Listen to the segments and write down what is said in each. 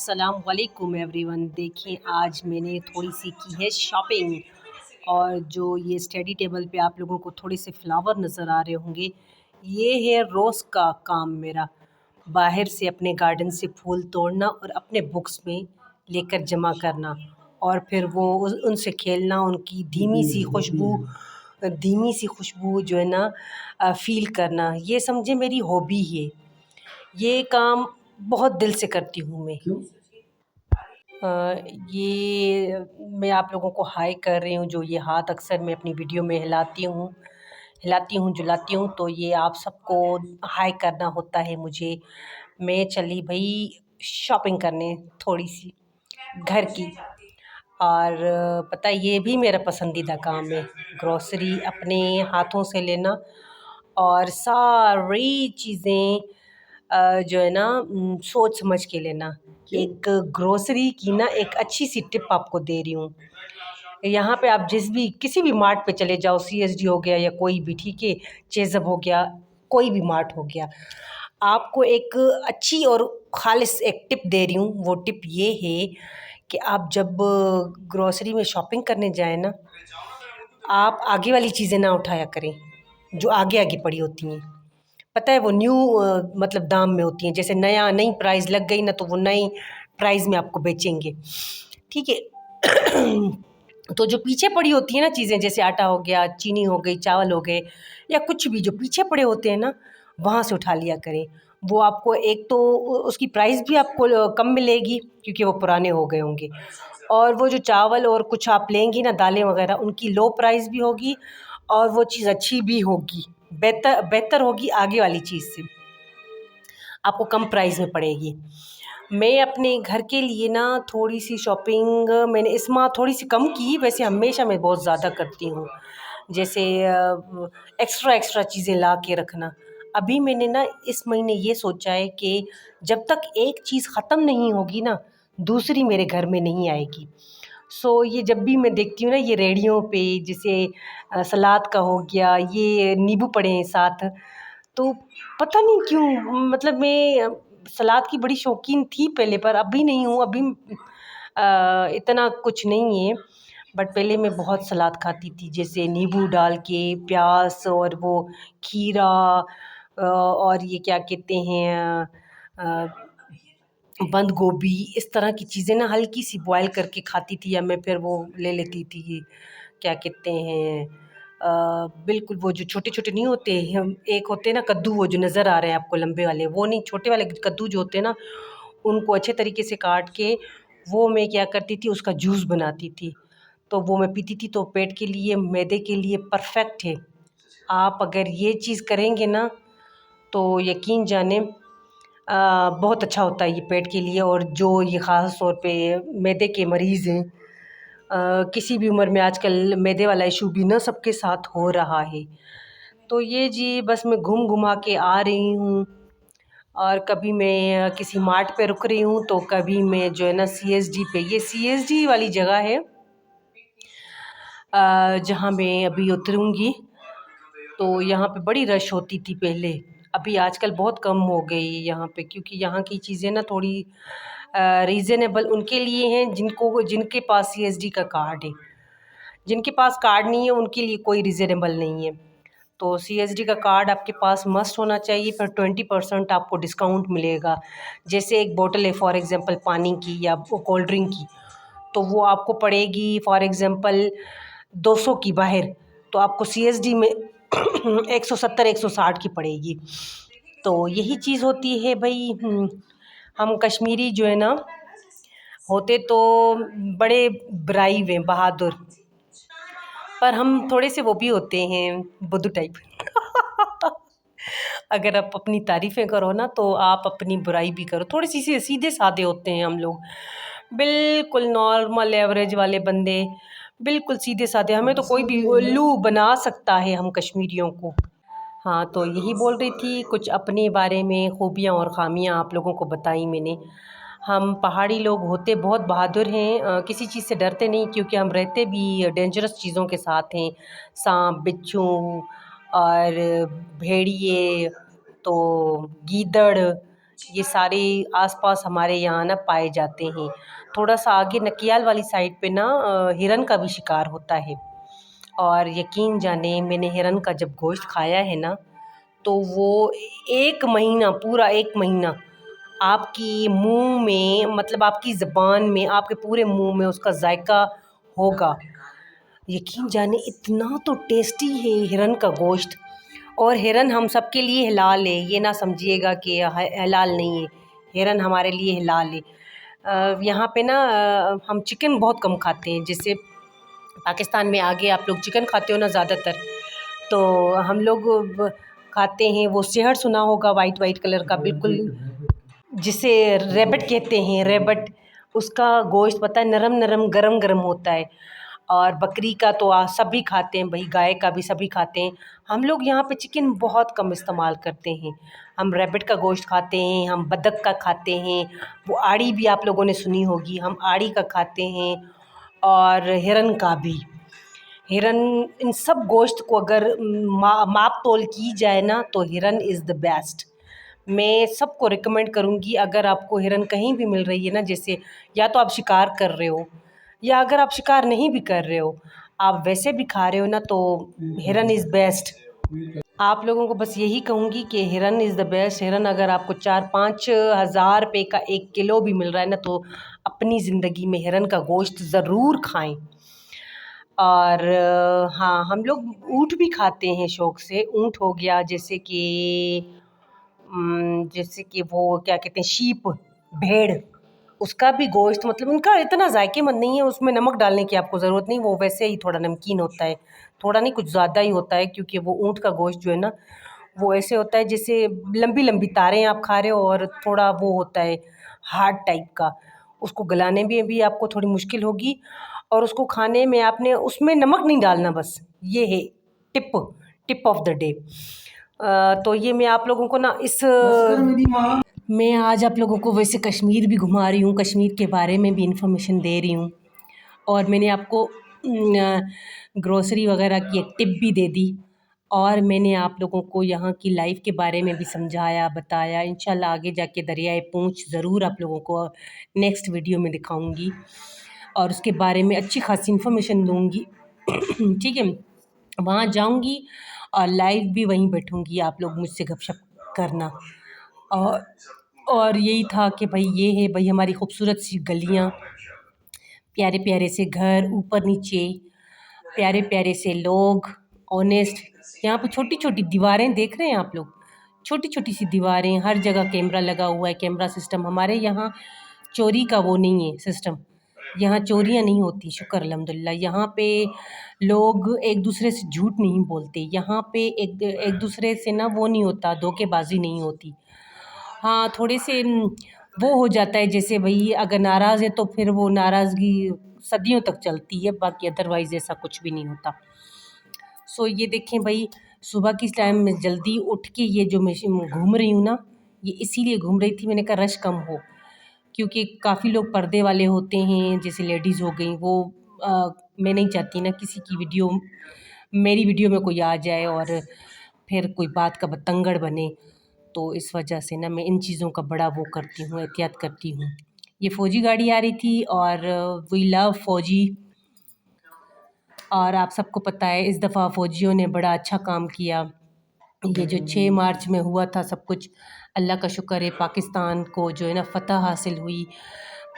अस्सलाम वालेकुम एवरीवन। देखिए आज मैंने थोड़ी सी की है शॉपिंग। और जो ये स्टडी टेबल पे आप लोगों को थोड़े से फ्लावर नज़र आ रहे होंगे, ये है रोज़ का काम मेरा। बाहर से अपने गार्डन से फूल तोड़ना और अपने बुक्स में लेकर जमा करना, और फिर वो उनसे खेलना, उनकी धीमी सी खुशबू जो है ना फ़ील करना, ये समझे मेरी हॉबी है। ये काम बहुत दिल से करती हूँ मैं। ये मैं आप लोगों को हाय कर रही हूँ, जो ये हाथ अक्सर मैं अपनी वीडियो में झुलाती हूँ, तो ये आप सबको हाय करना होता है मुझे। मैं चली भई शॉपिंग करने थोड़ी-सी घर की। और पता है ये भी मेरा पसंदीदा काम है, ग्रोसरी अपने हाथों से लेना और सारी चीज़ें जो है ना सोच समझ के लेना। एक ग्रोसरी की ना एक अच्छी सी टिप आपको दे रही हूँ। यहाँ पे आप किसी भी मार्ट पे चले जाओ, सीएसडी हो गया या कोई भी, ठीक है, चेज़अप हो गया, कोई भी मार्ट हो गया, आपको एक अच्छी और ख़ालिस एक टिप दे रही हूँ। वो टिप ये है कि आप जब ग्रोसरी में शॉपिंग करने जाएँ ना, आप आगे वाली चीज़ें ना उठाया करें, जो आगे-आगे पड़ी होती हैं। पता है वो न्यू मतलब दाम में होती हैं, जैसे नई प्राइस लग गई ना, तो वो नई प्राइस में आपको बेचेंगे, ठीक है। तो जो पीछे पड़ी होती है ना चीज़ें, जैसे आटा हो गया, चीनी हो गई, चावल हो गए, या कुछ भी जो पीछे पड़े होते हैं ना, वहाँ से उठा लिया करें। वो आपको एक तो उसकी प्राइस भी आपको कम मिलेगी, क्योंकि वो पुराने हो गए होंगे, और वो जो चावल और कुछ आप लेंगी ना, दालें वगैरह, उनकी लो प्राइस भी होगी और वो चीज़ अच्छी भी होगी, बेहतर होगी आगे वाली चीज़ से, आपको कम प्राइस में पड़ेगी। मैं अपने घर के लिए ना थोड़ी-सी शॉपिंग मैंने इस माह थोड़ी-सी कम की, वैसे हमेशा मैं बहुत ज़्यादा करती हूँ। जैसे एक्स्ट्रा चीज़ें ला के रखना। अभी मैंने ना इस महीने ये सोचा है कि जब तक एक चीज़ ख़त्म नहीं होगी ना, दूसरी मेरे घर में नहीं आएगी। सो ये जब भी मैं देखती हूँ ना ये रेहड़ियों पे, जैसे सलाद का हो गया, ये नींबू पड़े हैं साथ, तो पता नहीं क्यों, मतलब मैं सलाद की बड़ी शौकीन थी पहले, पर अभी नहीं हूँ। अभी इतना कुछ नहीं है, बट पहले मैं बहुत सलाद खाती थी, जैसे नींबू डाल के, प्याज और वो खीरा, और ये क्या कहते हैं, बंद गोभी, इस तरह की चीज़ें ना हल्की सी बॉयल करके खाती थी, या मैं फिर वो ले लेती थी, क्या कहते हैं, बिल्कुल वो जो छोटे-छोटे नहीं होते, हम एक होते हैं ना कद्दू, वो जो नज़र आ रहे हैं आपको लंबे वाले, वो नहीं, छोटे वाले कद्दू जो होते हैं ना, उनको अच्छे तरीके से काट के वो मैं क्या करती थी, उसका जूस बनाती थी। तो वो मैं पीती थी, तो पेट के लिए, मैदे के लिए परफ़ेक्ट है। आप अगर ये चीज़ करेंगे ना, तो यकीन जानें बहुत अच्छा होता है ये पेट के लिए। और जो ये ख़ास तौर पे मैदे के मरीज़ हैं, किसी भी उम्र में आजकल मैदे वाला इशू भी ना सबके साथ हो रहा है। तो ये जी बस मैं घूम-घुमा के आ रही हूँ, और कभी मैं किसी मार्ट पे रुक रही हूँ, तो कभी मैं जो है ना सीएसडी पे, ये सीएसडी वाली जगह है जहाँ मैं अभी उतरूँगी। तो यहाँ पे बड़ी रश होती थी पहले, अभी आजकल बहुत कम हो गई है यहाँ पे, क्योंकि यहाँ की चीज़ें ना थोड़ी रीज़नेबल उनके लिए हैं जिनके पास सीएसडी का कार्ड है। जिनके पास कार्ड नहीं है उनके लिए कोई रीज़नेबल नहीं है। तो सीएसडी का कार्ड आपके पास मस्ट होना चाहिए, फिर 20% आपको डिस्काउंट मिलेगा। जैसे एक बोतल है फॉर एग्ज़ाम्पल पानी की या कोल्ड ड्रिंक की, तो वो आपको पड़ेगी फॉर एग्ज़ाम्पल 200 की बाहर, तो आपको सीएसडी में 170-160 की पड़ेगी। तो यही चीज़ होती है भई। हम कश्मीरी जो है ना होते तो बड़े ब्राइव हैं, बहादुर, पर हम थोड़े से वो भी होते हैं, बुद्धू टाइप। अगर आप अपनी तारीफ़ें करो ना, तो आप अपनी बुराई भी करो। थोड़े सीधे साधे होते हैं हम लोग, बिल्कुल नॉर्मल एवरेज वाले बंदे, बिल्कुल सीधे साधे। हमें तो कोई भी उल्लू बना सकता है, हम कश्मीरियों को। हाँ, तो यही बोल रही थी, कुछ अपने बारे में खूबियाँ और ख़ामियाँ आप लोगों को बताई मैंने। हम पहाड़ी लोग होते बहुत बहादुर हैं, किसी चीज़ से डरते नहीं, क्योंकि हम रहते भी डेंजरस चीज़ों के साथ हैं। साँप, बिच्छू और भेड़िए, तो गीदड़, ये सारे आसपास हमारे यहाँ ना पाए जाते हैं। थोड़ा सा आगे नकियाल वाली साइड पे ना हिरन का भी शिकार होता है। और यकीन जाने मैंने हिरन का जब गोश्त खाया है ना, तो वो 1 महीना, पूरा 1 महीना आपकी मुँह में, मतलब आपकी ज़ुबान में, आपके पूरे मुँह में उसका जायका होगा। यकीन जाने इतना तो टेस्टी है हिरन का गोश्त। और हिरन हम सबके लिए हिलाल है, ये ना समझिएगा कि हलाल नहीं है। हिरन हमारे लिए हिलाल है। यहाँ पे ना हम चिकन बहुत कम खाते हैं। जैसे पाकिस्तान में आगे आप लोग चिकन खाते हो ना ज़्यादातर, तो हम लोग खाते हैं वो सेहर, सुना होगा, वाइट वाइट कलर का बिल्कुल, जिसे रेबट कहते हैं, रेबट। उसका गोश्त पता है नरम नरम गरम गरम होता है। और बकरी का तो सभी खाते हैं भाई, गाय का भी सभी खाते हैं। हम लोग यहाँ पे चिकन बहुत कम इस्तेमाल करते हैं। हम रैबिट का गोश्त खाते हैं, हम बतख का खाते हैं, वो आड़ी भी आप लोगों ने सुनी होगी, हम आड़ी का खाते हैं, और हिरन का भी। हिरन, इन सब गोश्त को अगर माप तोल की जाए ना, तो हिरन इज़ द बेस्ट। मैं सबको रिकमेंड करूँगी, अगर आपको हिरन कहीं भी मिल रही है ना, जैसे या तो आप शिकार कर रहे हो, या अगर आप शिकार नहीं भी कर रहे हो, आप वैसे भी खा रहे हो ना, तो हिरन इज़ बेस्ट। आप लोगों को बस यही कहूँगी कि हिरन इज़ द बेस्ट। हिरन अगर आपको 4-5 हज़ार रुपये का 1 किलो भी मिल रहा है ना, तो अपनी ज़िंदगी में हिरन का गोश्त ज़रूर खाएं। और हाँ, हम लोग ऊँट भी खाते हैं शौक़ से। ऊँट हो गया, जैसे कि वो क्या कहते हैं, शीप, भेड़, उसका भी गोश्त, मतलब उनका इतना जायकेमंद नहीं है, उसमें नमक डालने की आपको ज़रूरत नहीं, वो वैसे ही थोड़ा नमकीन होता है, थोड़ा नहीं कुछ ज़्यादा ही होता है, क्योंकि वो ऊँट का गोश्त जो है ना, वो ऐसे होता है जैसे लंबी लंबी तारें आप खा रहे हो, और थोड़ा वो होता है हार्ड टाइप का। उसको गलाने में भी आपको थोड़ी मुश्किल होगी, और उसको खाने में आपने उसमें नमक नहीं डालना, बस ये है tip, tip of the day. तो ये मैं आप लोगों को ना मैं आज आप लोगों को वैसे कश्मीर भी घुमा रही हूँ, कश्मीर के बारे में भी इंफॉर्मेशन दे रही हूँ, और मैंने आपको ग्रोसरी वगैरह की एक टिप भी दे दी, और मैंने आप लोगों को यहाँ की लाइफ के बारे में भी समझाया, बताया। इंशाल्लाह आगे जाके दरियाए पूंछ ज़रूर आप लोगों को नेक्स्ट वीडियो में दिखाऊंगी, और उसके बारे में अच्छी खासी इन्फॉर्मेशन दूंगी। ठीक है, वहाँ जाऊंगी और लाइव भी वहीं बैठूंगी, आप लोग मुझसे गपशप करना। और यही था कि भाई ये है भाई हमारी खूबसूरत सी गलियाँ, प्यारे प्यारे से घर ऊपर नीचे, प्यारे प्यारे से लोग, ऑनेस्ट। यहाँ पे छोटी छोटी दीवारें देख रहे हैं आप लोग, छोटी छोटी सी दीवारें, हर जगह कैमरा लगा हुआ है, कैमरा सिस्टम। हमारे यहाँ चोरी का वो नहीं है सिस्टम, यहाँ चोरियाँ नहीं होती, शुक्र अल्हम्दुलिल्लाह। यहाँ पे लोग एक दूसरे से झूठ नहीं बोलते, यहाँ पे एक दूसरे से ना वो नहीं होता, धोखेबाजी नहीं होती। हाँ, थोड़े से वो हो जाता है, जैसे भाई अगर नाराज़ है तो फिर वो नाराज़गी सदियों तक चलती है, बाकी अदरवाइज़ ऐसा कुछ भी नहीं होता। सो ये देखें भाई, सुबह की टाइम में जल्दी उठ के ये जो मैं घूम रही हूँ ना, ये इसीलिए घूम रही थी, मैंने कहा रश कम हो, क्योंकि काफ़ी लोग पर्दे वाले होते हैं, जैसे लेडीज़ हो गई, वो मैं नहीं चाहती ना किसी की वीडियो, मेरी वीडियो में कोई आ जाए और फिर कोई बात का बतंगड़ बने। तो इस वजह से ना मैं इन चीज़ों का बड़ा वो करती हूँ, एहतियात करती हूँ। ये फ़ौजी गाड़ी आ रही थी, और वी लव फ़ौजी, और आप सबको पता है इस दफ़ा फ़ौजियों ने बड़ा अच्छा काम किया। ये जो 6 मार्च में हुआ था सब कुछ, अल्लाह का शुक्र है, पाकिस्तान को जो है ना फ़तह हासिल हुई।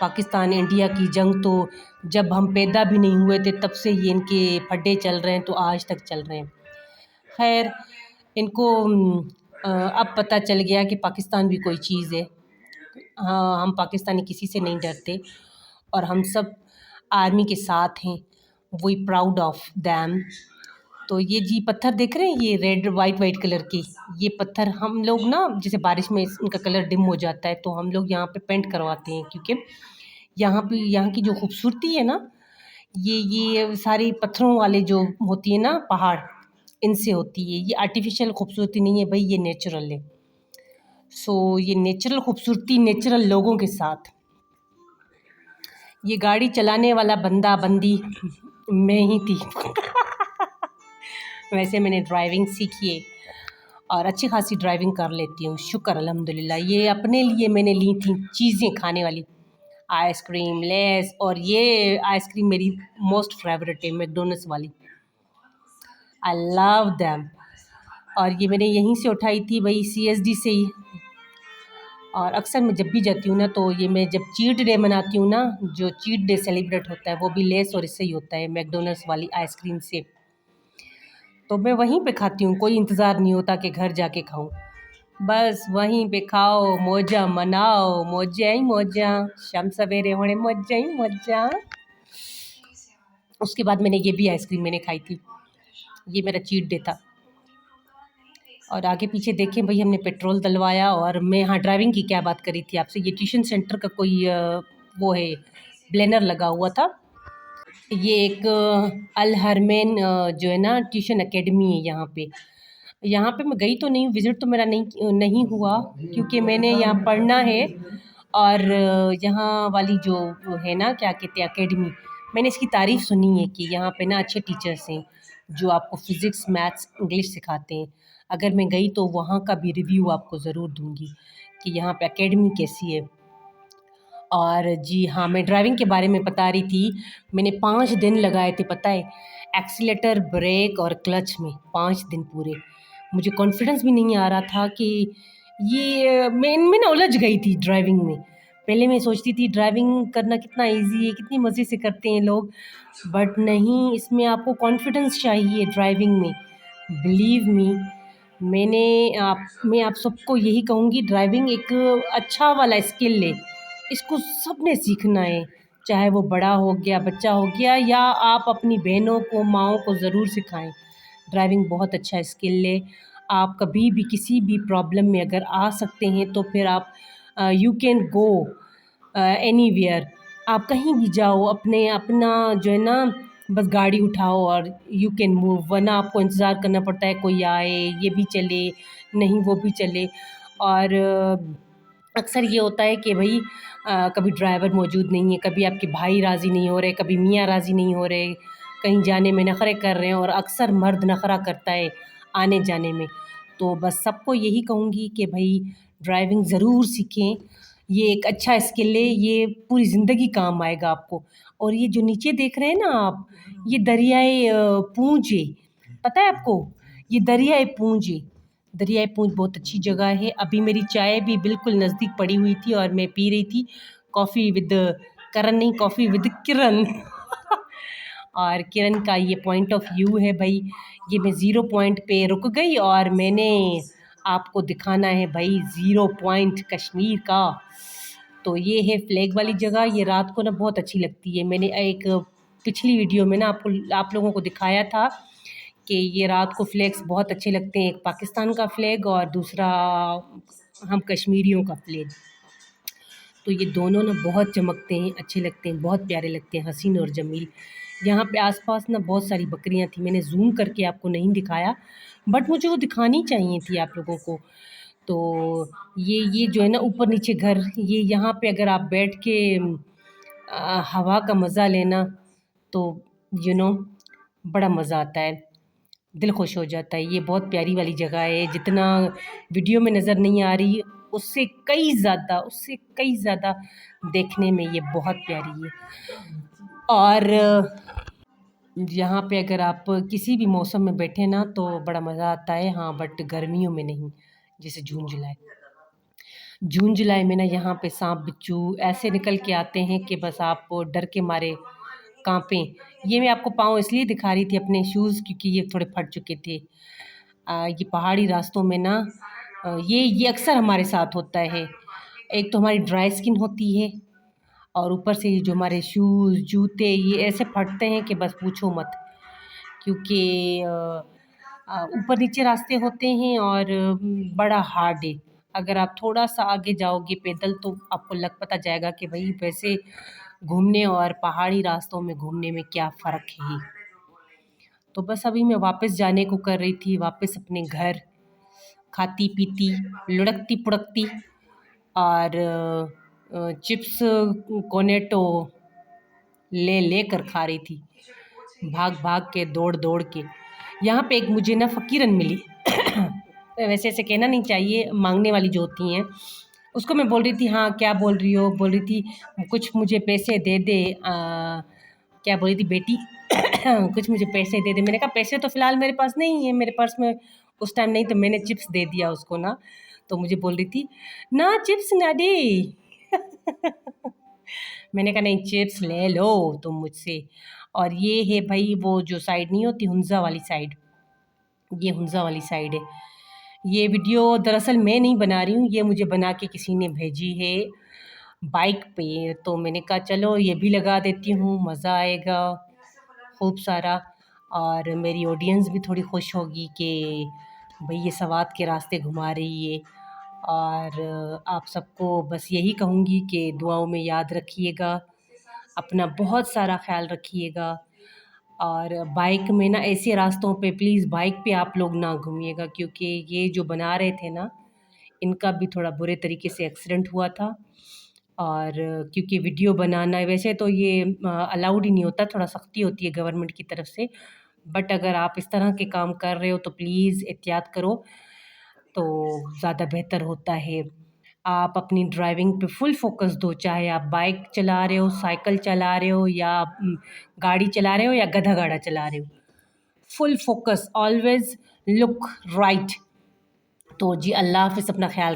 पाकिस्तान इंडिया की जंग तो जब हम पैदा भी नहीं हुए थे तब से ये इनके फड्डे चल रहे हैं, तो आज तक चल रहे हैं। खैर, इनको अब पता चल गया कि पाकिस्तान भी कोई चीज़ है। हाँ, हम पाकिस्तानी किसी से नहीं डरते, और हम सब आर्मी के साथ हैं, वी प्राउड ऑफ दैम। तो ये जी पत्थर देख रहे हैं, ये रेड वाइट वाइट कलर के, ये पत्थर हम लोग ना जैसे बारिश में इनका कलर डिम हो जाता है, तो हम लोग यहाँ पे पेंट करवाते हैं, क्योंकि यहाँ पे यहाँ की जो खूबसूरती है ना, ये सारी पत्थरों वाले जो होती है ना पहाड़, इनसे होती है। ये आर्टिफिशियल खूबसूरती नहीं है भाई, ये नेचुरल है। सो ये नेचुरल खूबसूरती नेचुरल लोगों के साथ। ये गाड़ी चलाने वाला बंदा बंदी मैं ही थी। वैसे मैंने ड्राइविंग सीखी है, और अच्छी खासी ड्राइविंग कर लेती हूँ, शुक्र अल्हम्दुलिल्लाह। ये अपने लिए मैंने ली थी चीज़ें खाने वाली, आइसक्रीम, लेस, और ये आइसक्रीम मेरी मोस्ट फेवरेट है, मैकडोनल्ड्स वाली। I love them. और ये मैंने यहीं से उठाई थी, वही CSD से ही। और अक्सर मैं जब भी जाती हूँ ना, तो ये मैं जब चीट डे मनाती हूँ ना, जो चीट डे सेलिब्रेट होता है वो भी लेस और इससे ही होता है, मैकडोनल्ड्स वाली आइसक्रीम से। तो मैं वहीं पे खाती हूँ, कोई इंतज़ार नहीं होता कि घर जाके खाऊं। बस वहीं पे खाओ, मौजा मनाओ, मौजा ही मौजा, शाम सवेरे होने मौजा ही मौजा। उसके बाद मैंने ये भी आइसक्रीम मैंने खाई थी, ये मेरा चीट डे था। और आगे पीछे देखें भाई, हमने पेट्रोल डलवाया। और मैं, हाँ, ड्राइविंग की क्या बात करी थी आपसे, ये ट्यूशन सेंटर का कोई वो है, ब्लेनर लगा हुआ था। ये एक अल हरमैन जो है ना ट्यूशन एकेडमी है यहाँ पे मैं गई तो नहीं, विज़िट तो मेरा नहीं नहीं हुआ, क्योंकि मैंने यहाँ पढ़ना है। और यहाँ वाली जो है ना, क्या कहते हैं, एकेडमी, मैंने इसकी तारीफ़ सुनी है कि यहाँ पे ना अच्छे टीचर्स हैं जो आपको फ़िज़िक्स, मैथ्स, इंग्लिश सिखाते हैं। अगर मैं गई तो वहाँ का भी रिव्यू आपको ज़रूर दूँगी कि यहाँ पे एकेडमी कैसी है। और जी हाँ, मैं ड्राइविंग के बारे में बता रही थी। मैंने 5 दिन लगाए थे, पता है, एक्सीलेटर, ब्रेक और क्लच में 5 दिन पूरे। मुझे कॉन्फिडेंस भी नहीं आ रहा था कि ये मैं इनमें ना उलझ गई थी ड्राइविंग में। पहले मैं सोचती थी ड्राइविंग करना कितना ईज़ी है, कितनी मज़े से करते हैं लोग, बट नहीं, इसमें आपको कॉन्फिडेंस चाहिए ड्राइविंग में। बिलीव मी, मैं आप सबको यही कहूँगी, ड्राइविंग एक अच्छा वाला स्किल है, इसको सबने सीखना है। चाहे वो बड़ा हो गया, बच्चा हो गया, या आप अपनी बहनों को, माँओं को ज़रूर सिखाएं। ड्राइविंग बहुत अच्छा स्किल है। आप कभी भी किसी भी प्रॉब्लम में अगर आ सकते हैं तो फिर आप यू कैन गो एनीवेयर। आप कहीं भी जाओ, अपना जो है ना, बस गाड़ी उठाओ और यू कैन मूव। वरना आपको इंतज़ार करना पड़ता है कोई आए, ये भी चले, नहीं वो भी चले। और अक्सर ये होता है कि भाई कभी ड्राइवर मौजूद नहीं है, कभी आपके भाई राज़ी नहीं हो रहे, कभी मियाँ राज़ी नहीं हो रहे, कहीं जाने में नखरे कर रहे हैं। और अक्सर मर्द नखरा करता है आने जाने में। तो बस सबको यही कहूँगी कि भाई ड्राइविंग ज़रूर सीखें, ये एक अच्छा स्किल है, ये पूरी ज़िंदगी काम आएगा आपको। और ये जो नीचे देख रहे हैं ना आप, ये दरियाए पूंछ है, पता है आपको, ये दरियाए पूंछ है। दरियाए पूंछ बहुत अच्छी जगह है। अभी मेरी चाय भी बिल्कुल नज़दीक पड़ी हुई थी और मैं पी रही थी कॉफ़ी विद करण, नहीं, कॉफ़ी विद किरण। और किरण का ये पॉइंट ऑफ व्यू है भाई। ये मैं ज़ीरो पॉइंट पे रुक गई और मैंने आपको दिखाना है भाई ज़ीरो पॉइंट कश्मीर का। तो ये है फ्लैग वाली जगह, ये रात को ना बहुत अच्छी लगती है। मैंने एक पिछली वीडियो में ना आप लोगों को दिखाया था कि ये रात को फ्लैग्स बहुत अच्छे लगते हैं, एक पाकिस्तान का फ्लैग और दूसरा हम कश्मीरियों का फ्लैग। तो ये दोनों ना बहुत चमकते हैं, अच्छे लगते हैं, बहुत प्यारे लगते हैं, हसीन और जमील। यहाँ पे आसपास ना बहुत सारी बकरियाँ थी, मैंने ज़ूम करके आपको नहीं दिखाया, बट मुझे वो दिखानी चाहिए थी आप लोगों को। तो ये जो है ना ऊपर नीचे घर, ये यहाँ पे अगर आप बैठ के हवा का मज़ा लेना तो यू नो बड़ा मज़ा आता है, दिल खुश हो जाता है। ये बहुत प्यारी वाली जगह है, जितना वीडियो में नज़र नहीं आ रही उससे कई ज़्यादा देखने में ये बहुत प्यारी है। और यहाँ पे अगर आप किसी भी मौसम में बैठे ना तो बड़ा मज़ा आता है, हाँ, बट गर्मियों में नहीं, जैसे जून जुलाई में ना यहाँ पे सांप बिच्छू ऐसे निकल के आते हैं कि बस आप डर के मारे कांपें। ये मैं आपको पाँव इसलिए दिखा रही थी अपने शूज़, क्योंकि ये थोड़े फट चुके थे। ये पहाड़ी रास्तों में ना ये अक्सर हमारे साथ होता है। एक तो हमारी ड्राई स्किन होती है और ऊपर से ये जो हमारे शूज़, जूते, ये ऐसे फटते हैं कि बस पूछो मत। क्योंकि ऊपर नीचे रास्ते होते हैं और बड़ा हार्ड है। अगर आप थोड़ा-सा आगे जाओगे पैदल तो आपको लग पता जाएगा कि भई वैसे घूमने और पहाड़ी रास्तों में घूमने में क्या फ़र्क है। तो बस अभी मैं वापस जाने को कर रही थी, वापस अपने घर, खाती-पीती, लुढ़कती-पुढ़कती और चिप्स, कॉर्नेटो ले कर खा रही थी, भाग-भाग के, दौड़-दौड़ के। यहाँ पे एक मुझे ना फ़कीरन मिली। वैसे ऐसे कहना नहीं चाहिए, मांगने वाली जो होती हैं उसको मैं बोल रही थी, हाँ क्या बोल रही हो, बोल रही थी कुछ मुझे पैसे दे दे, क्या बोल रही थी बेटी कुछ मुझे पैसे दे दे। मैंने कहा पैसे तो फ़िलहाल मेरे पास नहीं है, मेरे पर्स में उस टाइम नहीं, तो मैंने चिप्स दे दिया उसको ना। तो मुझे बोल रही थी ना चिप्स ना दे मैंने कहा नहीं चिप्स ले लो तुम मुझसे। और ये है भाई वो जो साइड नहीं होती हुंज़ा वाली साइड, ये हुंज़ा वाली साइड है। ये वीडियो दरअसल मैं नहीं बना रही हूँ, ये मुझे बना के किसी ने भेजी है बाइक पे, तो मैंने कहा चलो ये भी लगा देती हूँ, मज़ा आएगा खूब सारा, और मेरी ऑडियंस भी थोड़ी खुश होगी कि भाई ये सवात के रास्ते घुमा रही है। और आप सबको बस यही कहूँगी कि दुआओं में याद रखिएगा, अपना बहुत सारा ख्याल रखिएगा। और बाइक में ना ऐसे रास्तों पे प्लीज़ बाइक पे आप लोग ना घूमिएगा, क्योंकि ये जो बना रहे थे ना इनका भी थोड़ा बुरे तरीके से एक्सीडेंट हुआ था। और क्योंकि वीडियो बनाना वैसे तो ये अलाउड ही नहीं होता, थोड़ा सख्ती होती है गवर्नमेंट की तरफ से, बट अगर आप इस तरह के काम कर रहे हो तो प्लीज़ एहतियात करो, तो ज़्यादा बेहतर होता है। आप अपनी ड्राइविंग पे फुल फोकस दो, चाहे आप बाइक चला रहे हो, साइकिल चला रहे हो, या गाड़ी चला रहे हो, या गधा गाड़ा चला रहे हो, full focus, always look right. तो जी अल्लाह हाफ़िज़, अपना ख्याल